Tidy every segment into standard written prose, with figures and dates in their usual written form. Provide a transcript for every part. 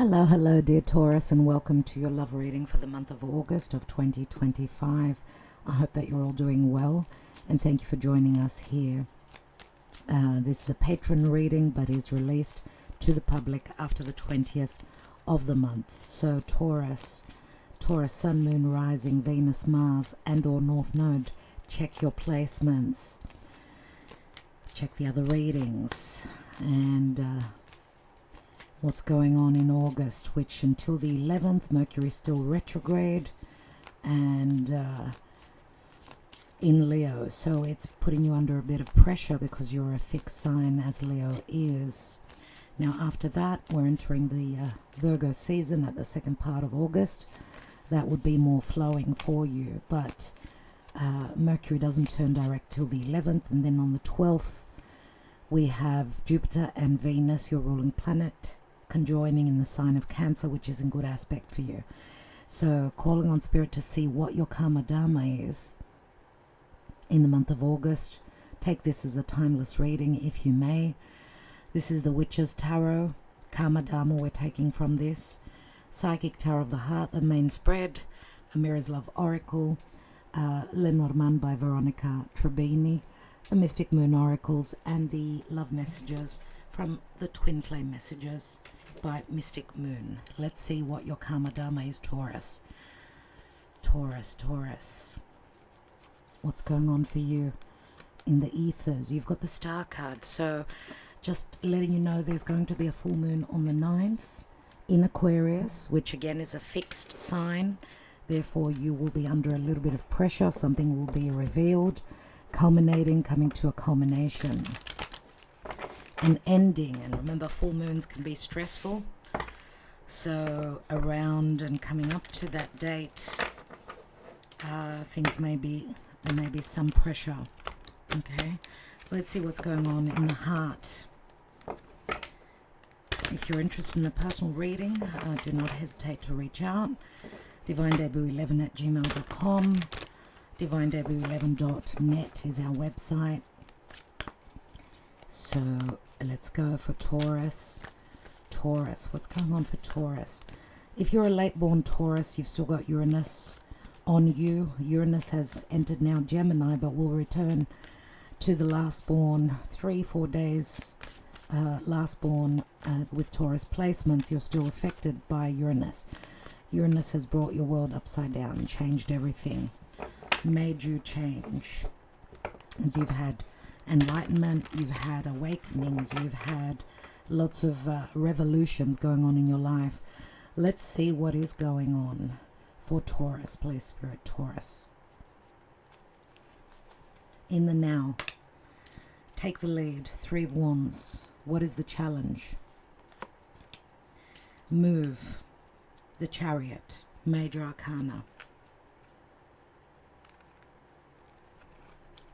Hello, dear Taurus, and welcome to your love reading for the month of August of 2025. I hope that you're all doing well, and thank you for joining us here. This is a patron reading, but is released to the public after the 20th of the month. So Taurus, Sun, Moon, Rising, Venus, Mars, and or North Node, check your placements. Check the other readings, and what's going on in August, which until the 11th, Mercury is still retrograde and in Leo. So it's putting you under a bit of pressure because you're a fixed sign, as Leo is. Now after that, we're entering the Virgo season at the second part of August. That would be more flowing for you, but Mercury doesn't turn direct till the 11th, and then on the 12th, we have Jupiter and Venus, your ruling planet, conjoining in the sign of Cancer, which is in good aspect for you. So calling on Spirit to see what your karma dharma is in the month of August. Take this as a timeless reading if you may. This is the Witch's Tarot. Karma dharma we're taking from this. Psychic Tarot of the Heart, the main spread. A Mirror's Love Oracle. Lenormand by Veronica Tribini. The Mystic Moon Oracles, and the Love Messages from the Twin Flame Messages by Mystic Moon. Let's see what your karma dharma is, Taurus. Taurus. What's going on for you in the ethers? You've got the Star card, so just letting you know there's going to be a full moon on the 9th in Aquarius, which again is a fixed sign. Therefore, you will be under a little bit of pressure. Something will be revealed, culminating, coming to a culmination. An ending. And remember, full moons can be stressful, so around and coming up to that date, there may be some pressure. Okay, let's see what's going on in the heart. If you're interested in a personal reading, do not hesitate to reach out. divinedebut11@gmail.com. divinedebut11.net is our website. So let's go for Taurus. What's going on for Taurus? If you're a late born Taurus, you've still got Uranus on you. Uranus has entered now Gemini, but will return to the last born 3-4 days. Last born with Taurus placements, you're still affected by Uranus. Uranus has brought your world upside down, changed everything, made you change. As you've had enlightenment, you've had awakenings, you've had lots of revolutions going on in your life. Let's see what is going on for Taurus. Please, Spirit, Taurus. In the now, take the lead. 3 of Wands. What is the challenge? Move. The Chariot. Major Arcana.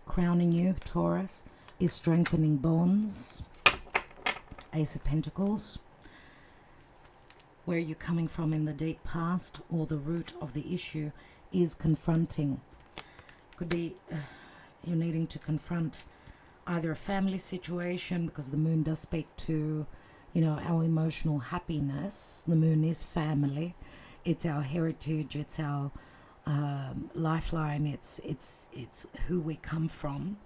Crowning you, Taurus, is strengthening bonds. Ace of Pentacles. Where are you coming from in the deep past, or the root of the issue is confronting. Could be you're needing to confront either a family situation, because the moon does speak to, our emotional happiness. The moon is family. It's our heritage. It's our lifeline. It's who we come from,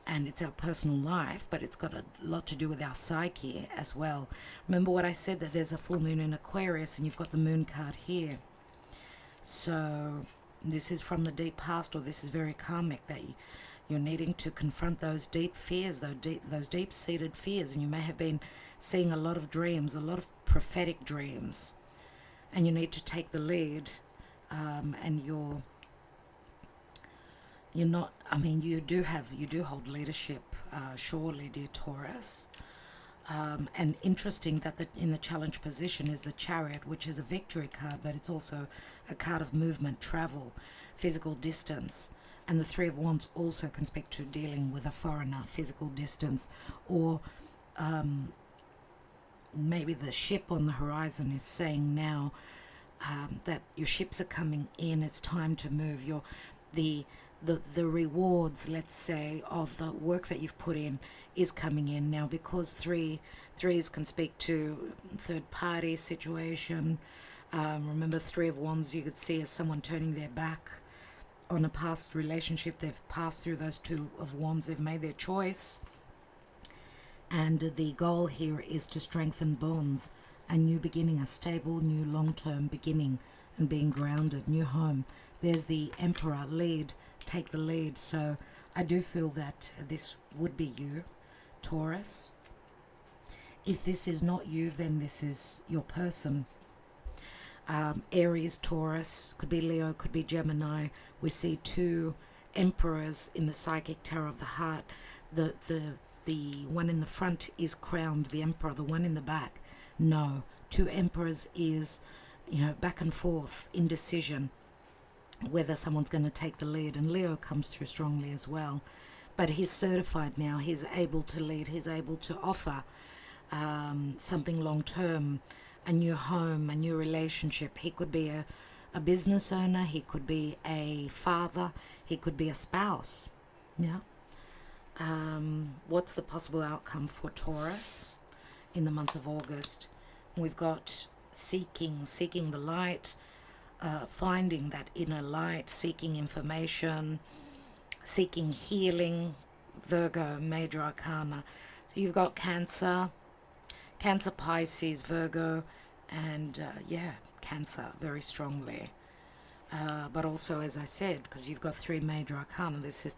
and it's our personal life, but it's got a lot to do with our psyche as well. Remember what I said, that there's a full moon in Aquarius, and you've got the moon card here. So this is from the deep past, or this is very karmic, that you're needing to confront those deep fears, those deep-seated fears, and you may have been seeing a lot of dreams, a lot of prophetic dreams, and you need to take the lead. And you're not, you do hold leadership, surely, dear Taurus. And interesting that in the challenge position is the Chariot, which is a victory card, but it's also a card of movement, travel, physical distance. And the 3 of Wands also can speak to dealing with a foreigner, physical distance, or maybe the ship on the horizon is saying now, that your ships are coming in, it's time to move. The the rewards, let's say, of the work that you've put in is coming in now, because threes can speak to third party situation. Remember, Three of Wands you could see as someone turning their back on a past relationship. They've passed through those Two of Wands, they've made their choice, and the goal here is to strengthen bonds, a new beginning, a stable new long-term beginning, and being grounded, new home. There's the Emperor, lead, take the lead. So I do feel that this would be you, Taurus. If this is not you, then this is your person. Aries, Taurus, could be Leo, could be Gemini. We see two emperors in the psychic tarot of the heart. The one in the front is crowned the emperor. The one in the back, no. Two emperors is, back and forth, indecision, whether someone's going to take the lead. And Leo comes through strongly as well. But he's certified now. He's able to lead. He's able to offer something long-term, a new home, a new relationship. He could be a business owner. He could be a father. He could be a spouse. Yeah. What's the possible outcome for Taurus in the month of August? We've got seeking the light, finding that inner light, seeking information, seeking healing. Virgo, major arcana. So you've got Cancer, Pisces, Virgo, and Cancer very strongly. But also, as I said, because you've got three major arcana, this is,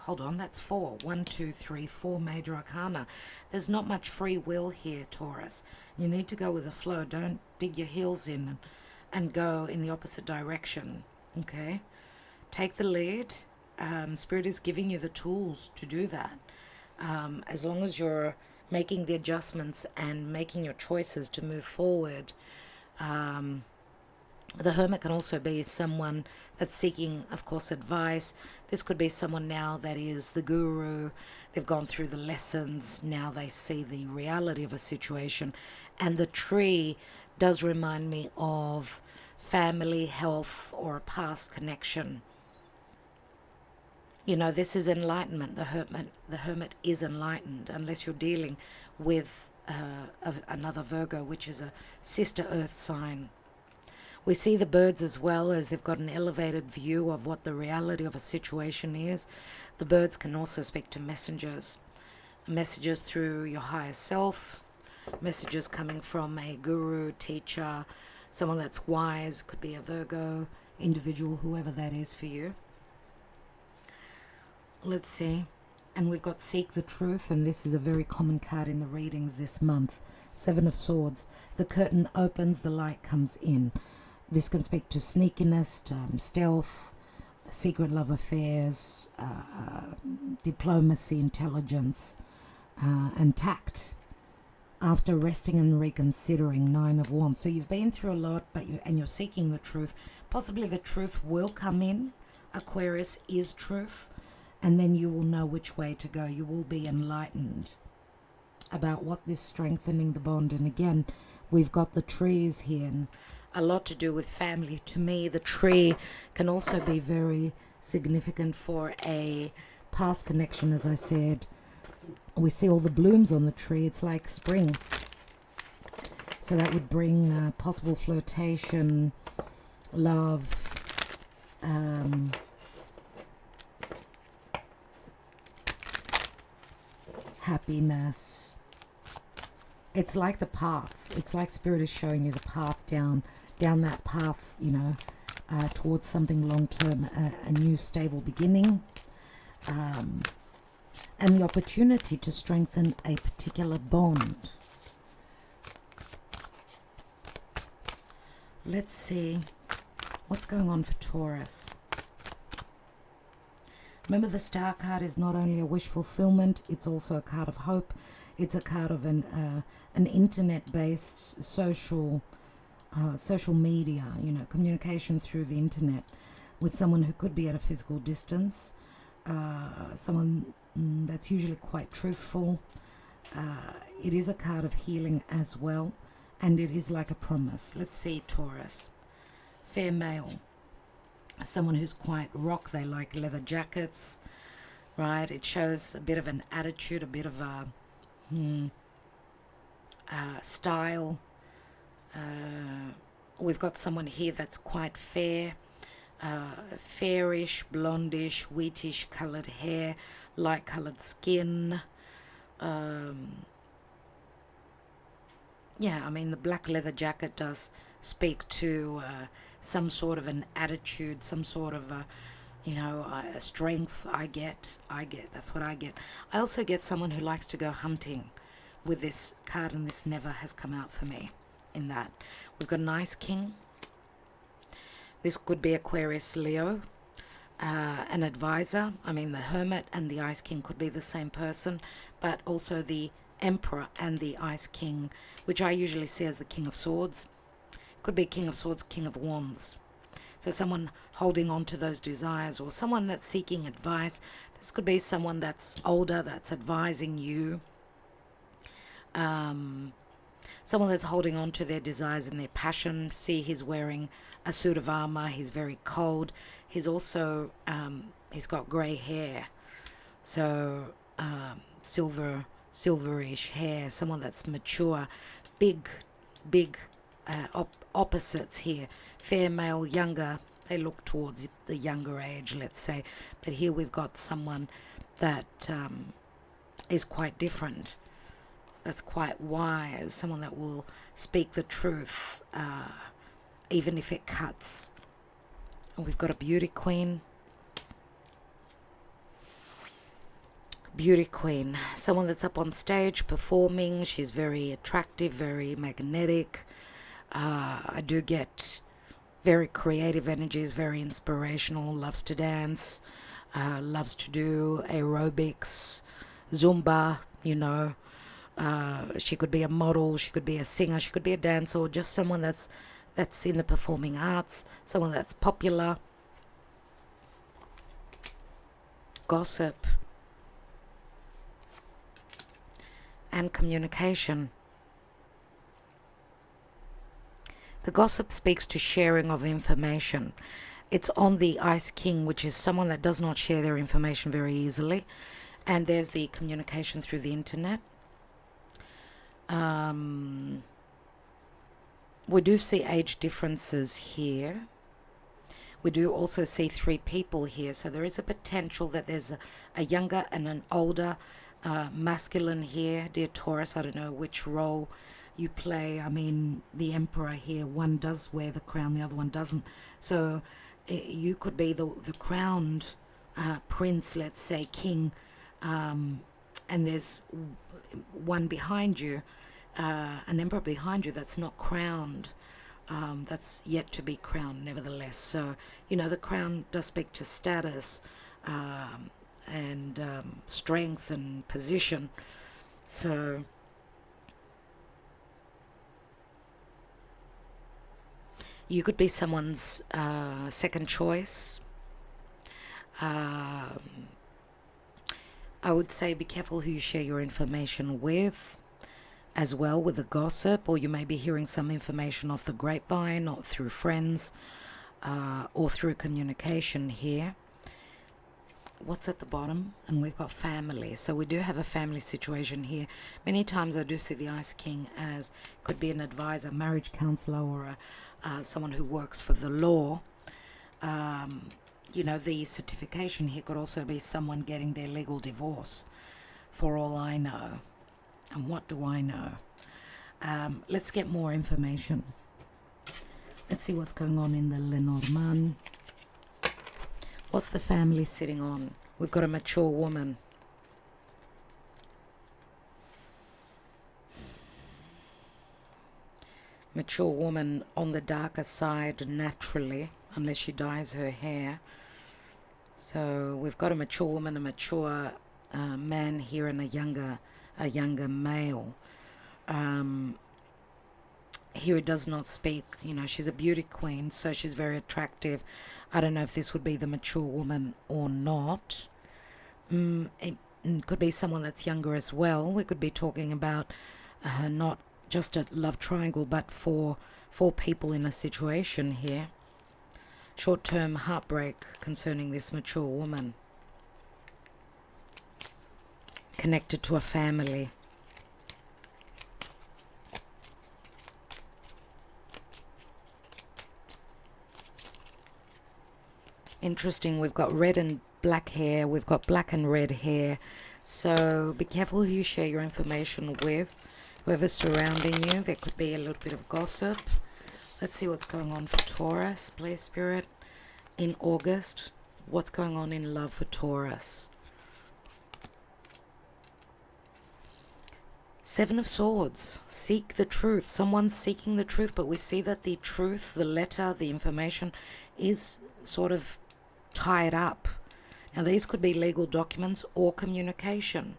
hold on, that's four. 1, 2, 3, 4 major arcana. There's not much free will here, Taurus. You need to go with the flow. Don't dig your heels in and go in the opposite direction. Okay? Take the lead. Spirit is giving you the tools to do that. As long as you're making the adjustments and making your choices to move forward. The Hermit can also be someone that's seeking, of course, advice. This could be someone now that is the guru. They've gone through the lessons. Now they see the reality of a situation. And the tree does remind me of family, health, or a past connection. This is enlightenment. The hermit is enlightened, unless you're dealing with another Virgo, which is a sister earth sign. We see the birds as well, as they've got an elevated view of what the reality of a situation is. The birds can also speak to messages through your higher self, messages coming from a guru, teacher, someone that's wise. Could be a Virgo individual, whoever that is for you. Let's see. And we've got Seek the Truth, and this is a very common card in the readings this month. 7 of Swords. The curtain opens, the light comes in. This can speak to sneakiness, stealth, secret love affairs, diplomacy, intelligence, and tact. After resting and reconsidering, 9 of Wands. So you've been through a lot, but you're seeking the truth. Possibly the truth will come in. Aquarius is truth. And then you will know which way to go. You will be enlightened about what this strengthening the bond. And again, we've got the trees here, and a lot to do with family. To me, the tree can also be very significant for a past connection, as I said. We see all the blooms on the tree. It's like spring. So that would bring possible flirtation, love, happiness. It's like the path. It's like Spirit is showing you the path down that path, towards something long-term, a new stable beginning, and the opportunity to strengthen a particular bond. Let's see what's going on for Taurus. Remember, the Star card is not only a wish fulfillment, it's also a card of hope. It's a card of an internet-based social media, communication through the internet with someone who could be at a physical distance, someone that's usually quite truthful. It is a card of healing as well, and it is like a promise. Let's see, Taurus. Fair male. someone who's quite rock. They like leather jackets, right? It shows a bit of an attitude, a bit of a style. We've got someone here that's quite fair, fairish, blondish, wheatish coloured hair, light coloured skin. Yeah, I mean, the black leather jacket does speak to some sort of an attitude, some sort of a strength. I get. That's what I get. I also get someone who likes to go hunting with this card, and this never has come out for me in that. We've got an Ice King. This could be Aquarius, Leo. An advisor. I mean, the Hermit and the Ice King could be the same person, but also the Emperor and the Ice King, which I usually see as the King of Swords. Could be King of Swords, King of Wands. So someone holding on to those desires, or someone that's seeking advice. This could be someone that's older, that's advising you. Someone that's holding on to their desires and their passion. See, he's wearing a suit of armor. He's very cold. He's also, he's got grey hair. So, silverish hair. Someone that's mature. Big opposites here. Fair male, younger. They look towards the younger age, let's say. But here we've got someone that is quite different. That's quite wise. Someone that will speak the truth, even if it cuts. And we've got a beauty queen. Beauty queen. Someone that's up on stage performing. She's very attractive, very magnetic. I do get very creative energies, very inspirational, loves to dance, loves to do aerobics, Zumba, she could be a model, she could be a singer, she could be a dancer, or just someone that's in the performing arts, someone that's popular. Gossip and communication. The gossip speaks to sharing of information. It's on the Ice King, which is someone that does not share their information very easily. And there's the communication through the internet. We do see age differences here. We do also see 3 people here. So there is a potential that there's a younger and an older masculine here. Dear Taurus, I don't know which role you play. I mean, the Emperor here, one does wear the crown, the other one doesn't. So you could be the crowned prince, let's say king, and there's one behind you, an emperor behind you that's not crowned, that's yet to be crowned nevertheless. So, the crown does speak to status and strength and position. So you could be someone's second choice. I would say be careful who you share your information with, as well with the gossip, or you may be hearing some information off the grapevine or through friends or through communication here. What's at the bottom? And we've got family. So we do have a family situation here. Many times I do see the Ice King as could be an advisor, marriage counselor, or someone who works for the law. The certification here could also be someone getting their legal divorce, for all I know. And what do I know? Let's get more information. Let's see what's going on in the Lenormand. What's the family sitting on? We've got a mature woman. Mature woman on the darker side naturally, unless she dyes her hair. So we've got a mature woman, a mature man here, and a younger male. Here it does not speak, she's a beauty queen, so she's very attractive. I don't know if this would be the mature woman or not. It could be someone that's younger as well. We could be talking about not just a love triangle, but for 4 people in a situation here. short-term heartbreak concerning this mature woman connected to a family. Interesting, we've got red and black hair, we've got black and red hair, so be careful who you share your information with, whoever's surrounding you. There could be a little bit of gossip. Let's see what's going on for Taurus, please, Spirit, in August. What's going on in love for Taurus? Seven of Swords. Seek the truth. Someone's seeking the truth, but we see that the truth, the letter, the information is sort of tied up. Now, these could be legal documents or communication.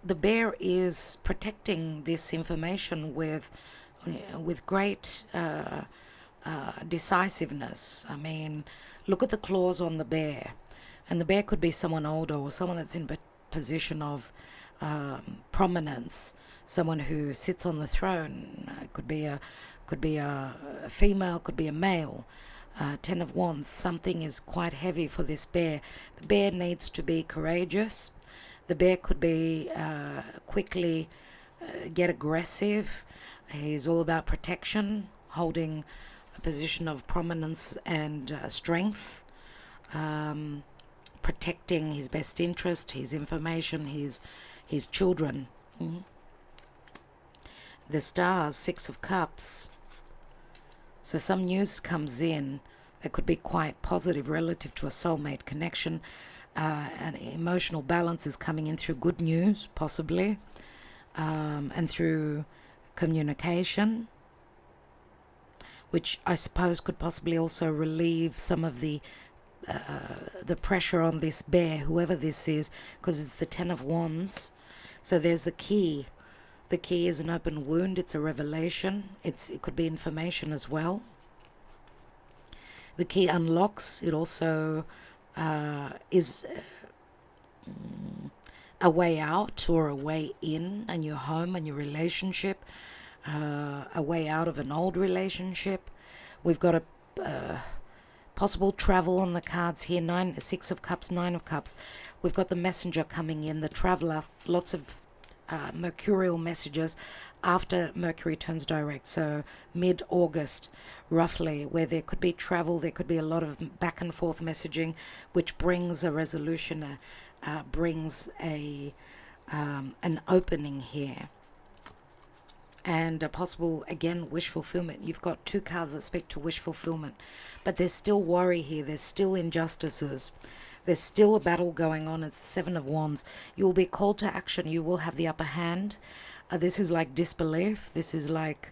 The bear is protecting this information with great decisiveness. I mean, look at the claws on the bear. And the bear could be someone older or someone that's in a position of prominence, someone who sits on the throne. It could be a female, could be a male. Ten of Wands, something is quite heavy for this bear. The bear needs to be courageous. The bear could be quickly get aggressive. He's all about protection, holding a position of prominence and strength, protecting his best interest, his information, his children. The stars, Six of Cups. So some news comes in that could be quite positive relative to a soulmate connection. An emotional balance is coming in through good news, possibly, and through communication, which I suppose could possibly also relieve some of the pressure on this bear, whoever this is, because it's the Ten of Wands. So there's the key. The key is an open wound. It's a revelation. It could be information as well. The key unlocks. It also is a way out or a way in, and your home and your relationship, a way out of an old relationship. We've got a possible travel on the cards here. Six of Cups, Nine of Cups. We've got the messenger coming in, the traveler. Lots of mercurial messages after Mercury turns direct, so mid-August roughly, where there could be travel, there could be a lot of back and forth messaging, which brings a resolution, brings an opening here, and a possible, again, wish fulfillment. You've got two cards that speak to wish fulfillment, but there's still worry here, there's still injustices. There's still a battle going on. It's Seven of Wands. You will be called to action. You will have the upper hand. This is like disbelief. This is like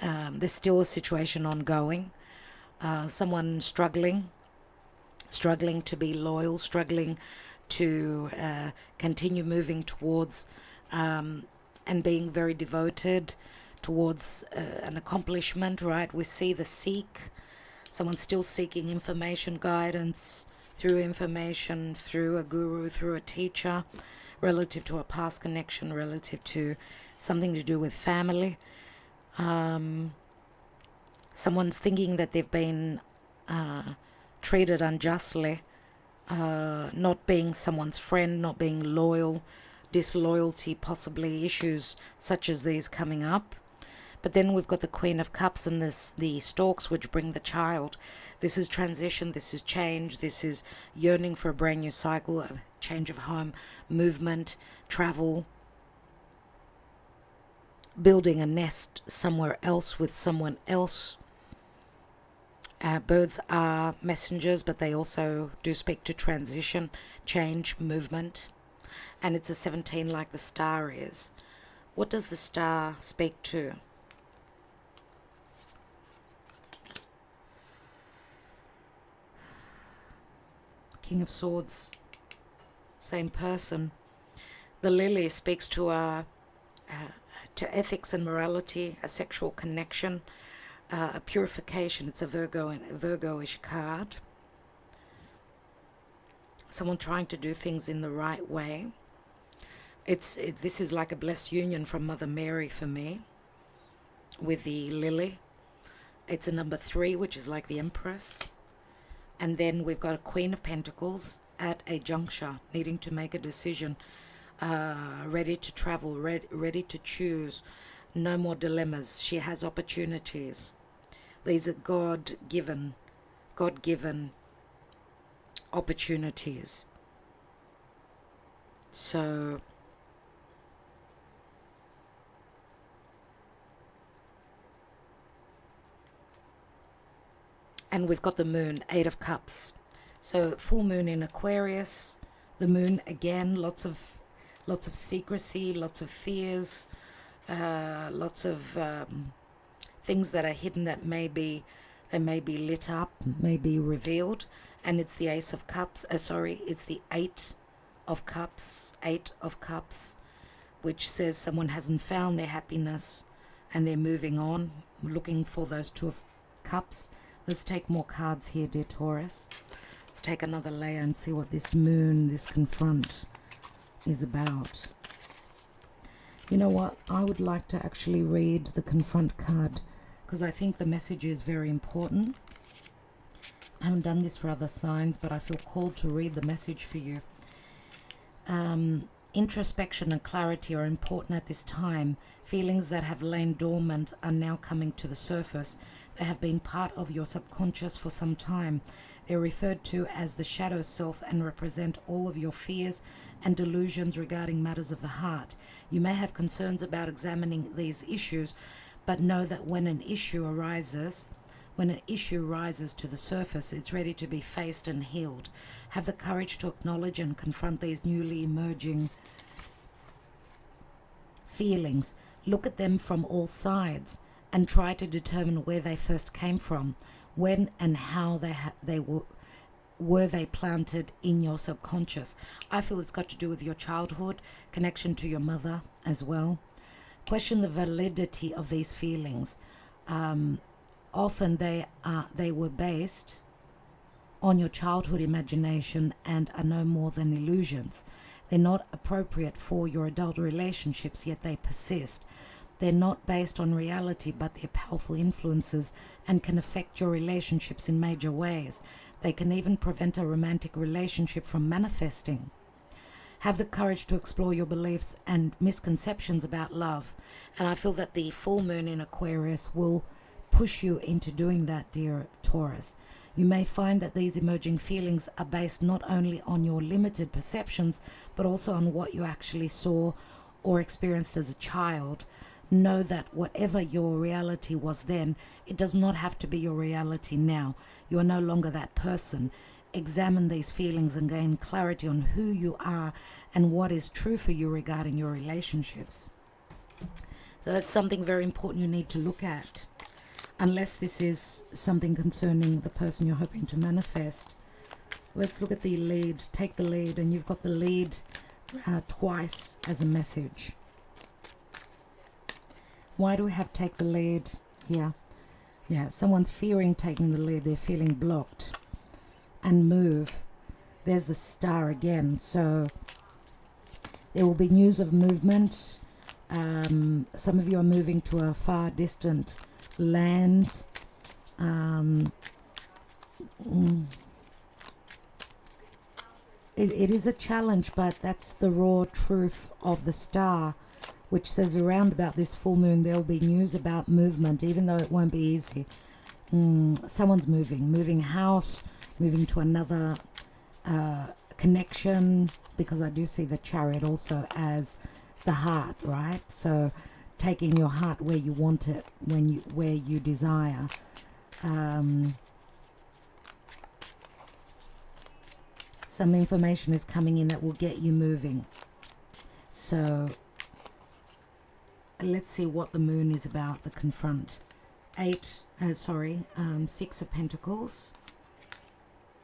there's still a situation ongoing. Someone struggling to be loyal, struggling to continue moving towards and being very devoted towards an accomplishment, right? We see the seek. Someone's still seeking information, guidance, through information, through a guru, through a teacher, relative to a past connection, relative to something to do with family. Someone's thinking that they've been treated unjustly, not being someone's friend, not being loyal, disloyalty, possibly issues such as these coming up. But then we've got the Queen of Cups and the Storks, which bring the child. This is transition, this is change, this is yearning for a brand new cycle, a change of home, movement, travel, building a nest somewhere else with someone else. Birds are messengers, but they also do speak to transition, change, movement. And it's a 17 like the star is. What does the star speak to? King of Swords, same person. The lily speaks to ethics and morality, a sexual connection, a purification. It's a Virgo-ish card. Someone trying to do things in the right way. This is like a blessed union from Mother Mary for me. with the lily. It's a number 3, which is like the Empress. And then we've got a Queen of Pentacles at a juncture, needing to make a decision, ready to travel, ready to choose. No more dilemmas. She has opportunities. These are God-given opportunities. So and we've got the moon, 8 of Cups. So full moon in Aquarius. The moon again, lots of secrecy, lots of fears, lots of things that are hidden that may be lit up, may be revealed. And it's the Ace of Cups. It's the 8 of Cups. 8 of Cups, which says someone hasn't found their happiness and they're moving on, looking for those 2 of Cups. Let's take more cards here, dear Taurus. Let's take another layer and see what this moon, this confront, is about. You know what? I would like to actually read the confront card because I think the message is very important. I haven't done this for other signs, but I feel called to read the message for you. Introspection and clarity are important at this time. Feelings that have lain dormant are now coming to the surface. They have been part of your subconscious for some time. They're referred to as the shadow self and represent all of your fears and delusions regarding matters of the heart. You may have concerns about examining these issues, but know that when an issue rises to the surface, it's ready to be faced and healed. Have the courage to acknowledge and confront these newly emerging feelings. Look at them from all sides and try to determine where they first came from, when and how they were they planted in your subconscious. I feel it's got to do with your childhood, connection to your mother as well. Question the validity of these feelings. Often they were based on your childhood imagination and are no more than illusions. They're not appropriate for your adult relationships, yet they persist. They're not based on reality, but they're powerful influences and can affect your relationships in major ways. They can even prevent a romantic relationship from manifesting. Have the courage to explore your beliefs and misconceptions about love. And I feel that the full moon in Aquarius will push you into doing that, dear Taurus. You may find that these emerging feelings are based not only on your limited perceptions, but also on what you actually saw or experienced as a child. Know that whatever your reality was then, it does not have to be your reality now. You are no longer that person. Examine these feelings and gain clarity on who you are and what is true for you regarding your relationships. So that's something very important you need to look at. Unless this is something concerning the person you're hoping to manifest. Let's look at the lead. Take the lead, and you've got the lead twice as a message. Why do we have take the lead here? Yeah, someone's fearing taking the lead. They're feeling blocked. And move. There's the star again. So there will be news of movement. Some of you are moving to a far distant land. It is a challenge, but that's the raw truth of the star, which says around about this full moon there will be news about movement, even though it won't be easy. Someone's moving house, moving to another connection, because I do see the Chariot also as the heart, right? So taking your heart where you want it, where you desire. Some information is coming in that will get you moving. So let's see what the moon is about, the confront. 6 of Pentacles,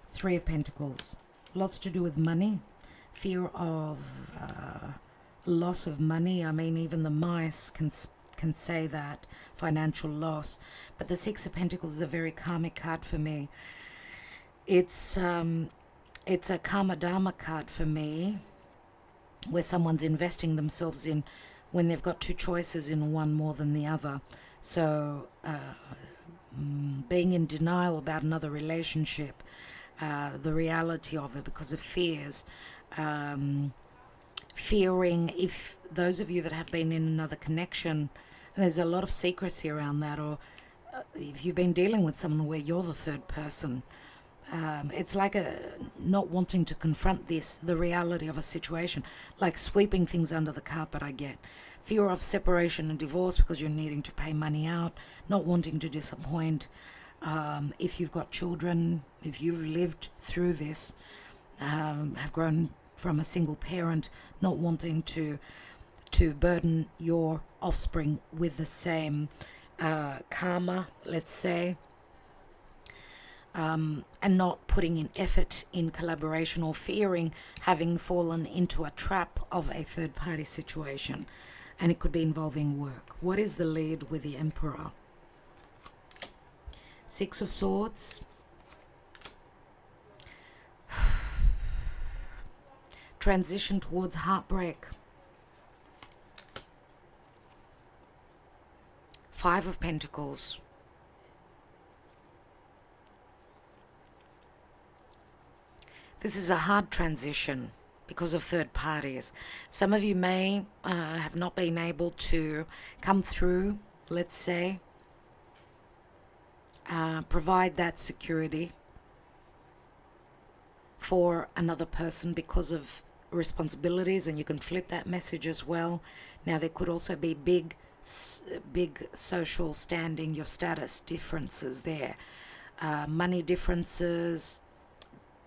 3 of Pentacles. Lots to do with money, fear of loss of money. I mean, even the mice can say that, financial loss. But the 6 of Pentacles is a very karmic card for me. It's a karma dharma card for me, where someone's investing themselves in when they've got two choices in one more than the other. So being in denial about another relationship, the reality of it because of fears, fearing if those of you that have been in another connection, and there's a lot of secrecy around that, or if you've been dealing with someone where you're the third person, it's like a not wanting to confront the reality of a situation, like sweeping things under the carpet. I get fear of separation and divorce because you're needing to pay money out, not wanting to disappoint. If you've got children, if you've lived through this, have grown from a single parent, not wanting to burden your offspring with the same karma, let's say, and not putting in effort in collaboration, or fearing having fallen into a trap of a third party situation. And it could be involving work. What is the lead with the Emperor? Six of Swords. Transition towards heartbreak. Five of Pentacles. This is a hard transition because of third parties. Some of you may have not been able to come through, let's say, provide that security for another person because of responsibilities, and you can flip that message as well. Now there could also be big social standing, your status differences there, money differences,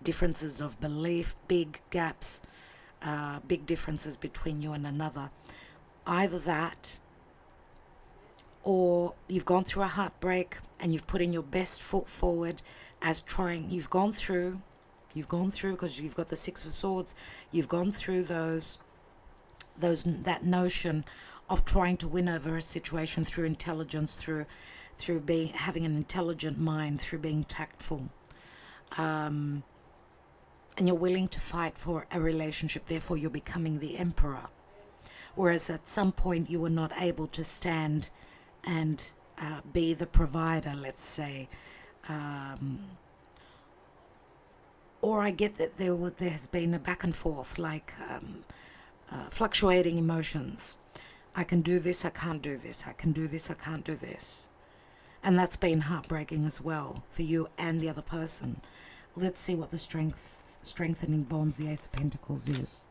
differences of belief, big gaps, big differences between you and another. Either that, or you've gone through a heartbreak and you've put in your best foot forward as trying, you've gone through because you've got the Six of Swords, you've gone through that notion of trying to win over a situation through intelligence, through having an intelligent mind, through being tactful, and you're willing to fight for a relationship. Therefore you're becoming the Emperor, whereas at some point you were not able to stand and be the provider, let's say. Or I get that there has been a back and forth, like fluctuating emotions. I can do this, I can't do this. I can do this, I can't do this. And that's been heartbreaking as well for you and the other person. Let's see what the strengthening bonds, the Ace of Pentacles, is.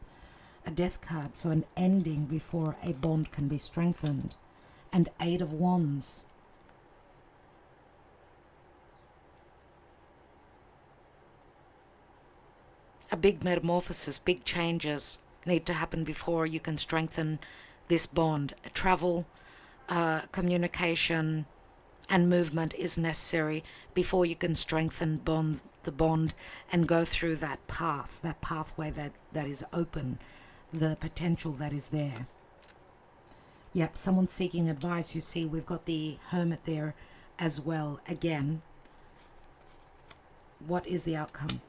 A Death card, so an ending before a bond can be strengthened. And Eight of Wands. A big metamorphosis, big changes need to happen before you can strengthen this bond. Travel, communication, and movement is necessary before you can strengthen the bond and go through that path, that pathway that is open, the potential that is there. Yep, someone seeking advice. You see, we've got the Hermit there as well. Again, what is the outcome?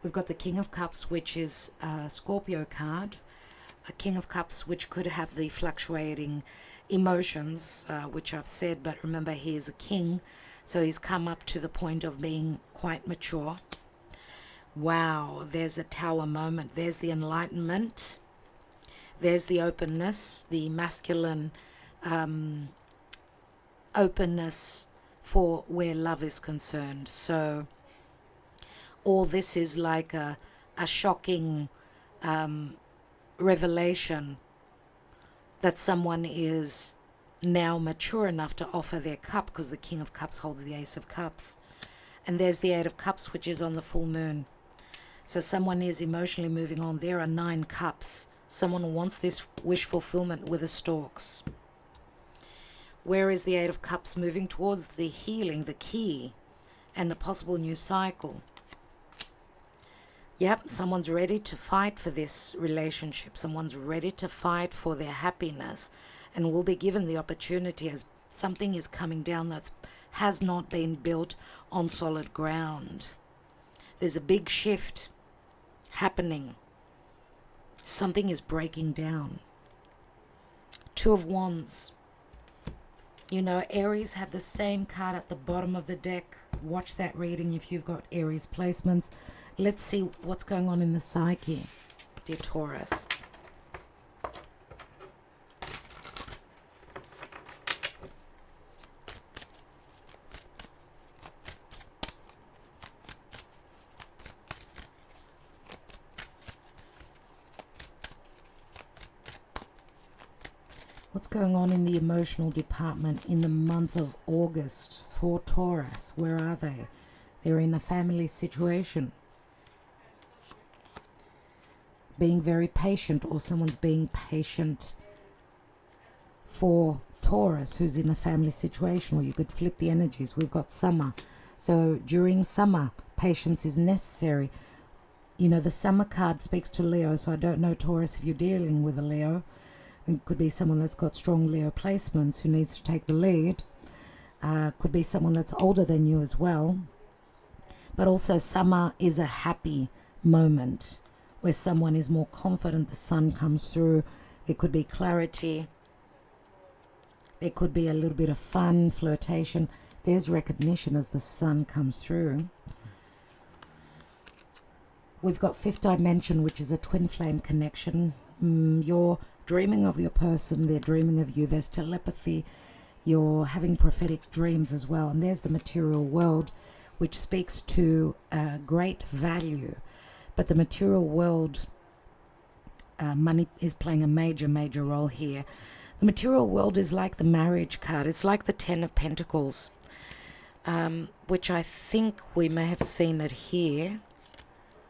We've got the King of Cups, which is a Scorpio card. A King of Cups, which could have the fluctuating emotions, which I've said, but remember he is a king, so he's come up to the point of being quite mature. Wow, there's a Tower moment. There's the enlightenment. There's the openness, the masculine openness for where love is concerned. So all this is like a shocking revelation that someone is now mature enough to offer their cup, because the King of Cups holds the Ace of Cups. And there's the Eight of Cups, which is on the full moon. So someone is emotionally moving on. There are 9 cups. Someone wants this wish fulfillment with the Storks. Where is the Eight of Cups? Moving towards the healing, the key, and a possible new cycle. Yep, someone's ready to fight for this relationship. Someone's ready to fight for their happiness and will be given the opportunity, as something is coming down that has not been built on solid ground. There's a big shift happening. Something is breaking down. Two of Wands. You know, Aries had the same card at the bottom of the deck. Watch that reading if you've got Aries placements. Let's see what's going on in the psyche, dear Taurus. What's going on in the emotional department in the month of August for Taurus? Where are they? They're in a family situation. Being very patient, or someone's being patient for Taurus who's in a family situation, or you could flip the energies. We've got summer. So during summer, patience is necessary. You know, the summer card speaks to Leo, so I don't know, Taurus, if you're dealing with a Leo. It could be someone that's got strong Leo placements who needs to take the lead. Could be someone that's older than you as well. But also summer is a happy moment where someone is more confident, the sun comes through. It could be clarity. It could be a little bit of fun, flirtation. There's recognition as the sun comes through. We've got fifth dimension, which is a twin flame connection. You're dreaming of your person, they're dreaming of you. There's telepathy. You're having prophetic dreams as well. And there's the material world, which speaks to great value. But the material world, money is playing a major role here. The material world is like the marriage card. It's like the Ten of Pentacles, which I think we may have seen it here.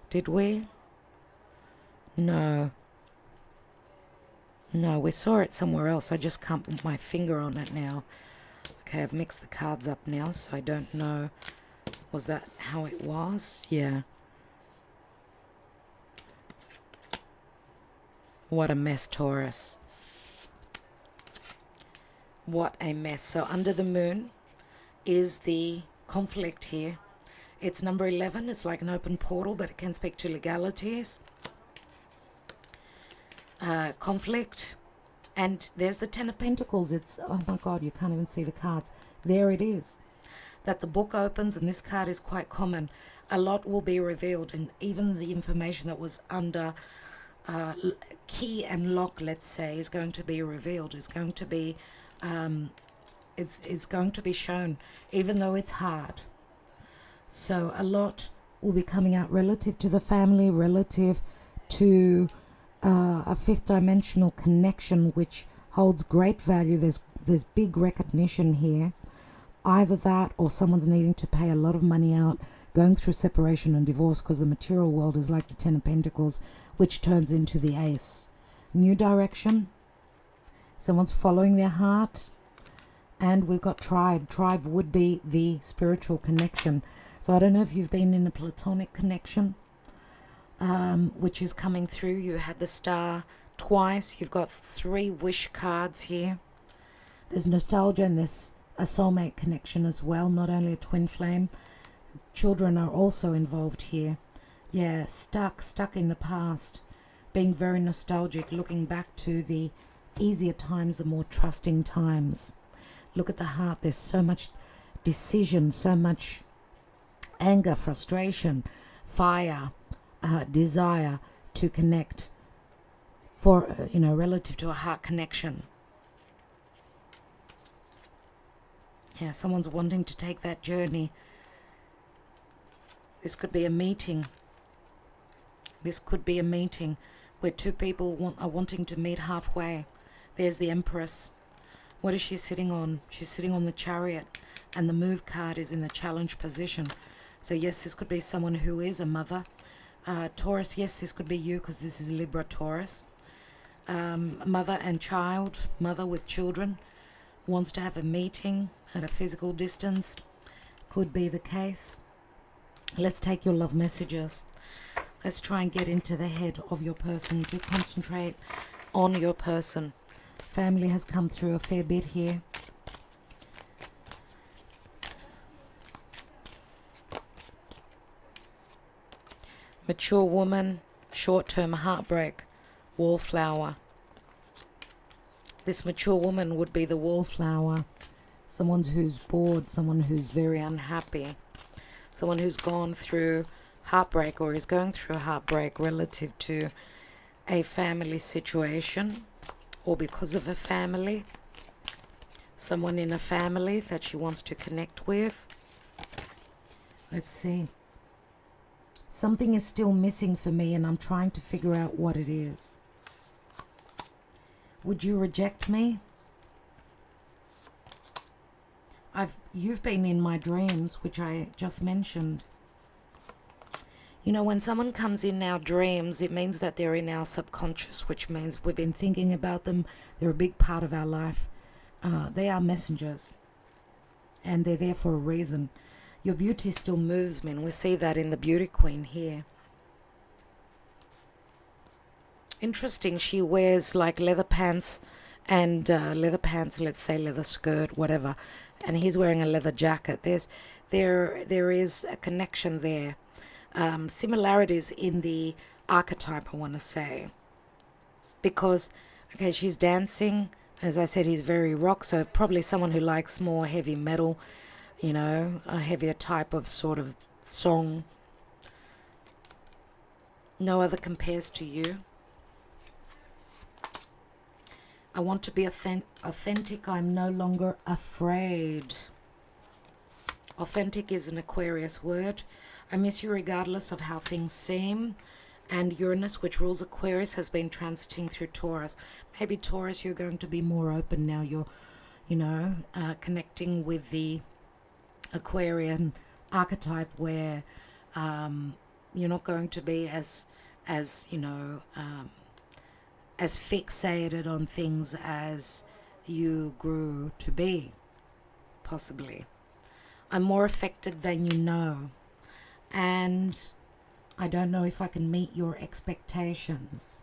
Did we? No, we saw it somewhere else. I just can't put my finger on it now. Okay, I've mixed the cards up now, so I don't know. Was that how it was? Yeah. What a mess, Taurus. What a mess. So under the moon is the conflict here. It's number 11. It's like an open portal, but it can speak to legalities. Conflict. And there's the Ten of Pentacles. It's, oh my God, you can't even see the cards. There it is. That the book opens, and this card is quite common. A lot will be revealed, and even the information that was under key and lock, let's say, is going to be revealed. It's going to be it's going to be shown, even though it's hard. So a lot will be coming out relative to the family, relative to a fifth dimensional connection, which holds great value. There's big recognition here. Either that, or someone's needing to pay a lot of money out, going through separation and divorce, because the material world is like the Ten of Pentacles, which turns into the Ace. New direction. Someone's following their heart. And we've got tribe. Tribe would be the spiritual connection. So I don't know if you've been in a platonic connection, which is coming through. You had the star twice. You've got 3 wish cards here. There's nostalgia, and there's a soulmate connection as well, not only a twin flame. Children are also involved here. Yeah, stuck in the past, being very nostalgic, looking back to the easier times, the more trusting times. Look at the heart. There's so much decision, so much anger, frustration, fire, desire to connect for, relative to a heart connection. Yeah, someone's wanting to take that journey. This could be a meeting. This could be a meeting where 2 people are wanting to meet halfway. There's the Empress. What is she sitting on? She's sitting on the Chariot, and the move card is in the challenge position. So yes, this could be someone who is a mother. Taurus, yes, this could be you, because this is Libra Taurus. Mother and child, mother with children, wants to have a meeting at a physical distance. Could be the case. Let's take your love messages. Let's try and get into the head of your person. To concentrate on your person. Family has come through a fair bit here. Mature woman, short-term heartbreak, wallflower. This mature woman would be the wallflower. someone who's bored, someone who's very unhappy, someone who's gone through heartbreak or is going through heartbreak relative to a family situation or because of a family, someone in a family that she wants to connect with. Let's see. Something is still missing for me and I'm trying to figure out what it is. Would you reject me? You've been in my dreams, which I just mentioned. You know, when someone comes in our dreams, it means that they're in our subconscious, which means we've been thinking about them. They're a big part of our life. They are messengers, and they're there for a reason. Your beauty still moves me, and we see that in the Beauty Queen here. Interesting, she wears like leather pants and let's say leather skirt, whatever, and he's wearing a leather jacket. There is a connection there. Similarities in the archetype, I want to say, because okay, she's dancing. As I said, he's very rock, so probably someone who likes more heavy metal, you know, a heavier type of sort of song. No other compares to you. I want to be authentic. I'm no longer afraid. Authentic is an Aquarius word. I miss you regardless of how things seem. And Uranus, which rules Aquarius, has been transiting through Taurus. Maybe Taurus, you're going to be more open now. You're, you know, connecting with the Aquarian archetype where you're not going to be as you know, as fixated on things as you grew to be, possibly. I'm more affected than you know, and I don't know if I can meet your expectations.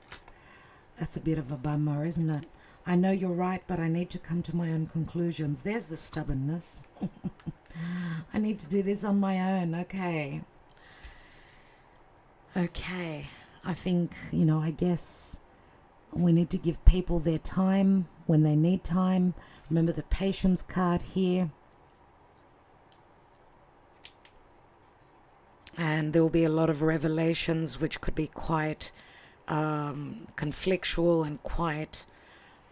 That's a bit of a bummer, isn't it? I know you're right, but I need to come to my own conclusions. There's the stubbornness. I need to do this on my own. Okay. I think, you know, I guess we need to give people their time when they need time. Remember the patience card here. And there will be a lot of revelations which could be quite conflictual and quite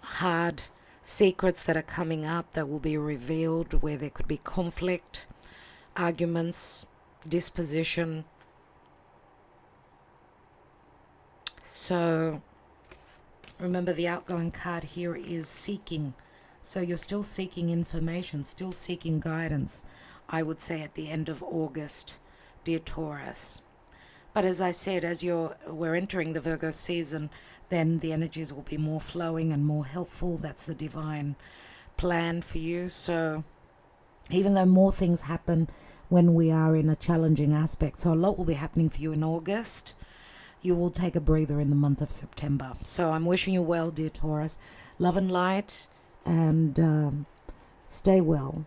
hard. Secrets that are coming up that will be revealed, where there could be conflict, arguments, disposition. So remember, the outgoing card here is seeking. So you're still seeking information, still seeking guidance, I would say, at the end of August, dear Taurus. But as I said, as we're entering the Virgo season, then the energies will be more flowing and more helpful. That's the divine plan for you. So even though more things happen when we are in a challenging aspect, so a lot will be happening for you in August, you will take a breather in the month of September. So I'm wishing you well, dear Taurus. Love and light, and stay well.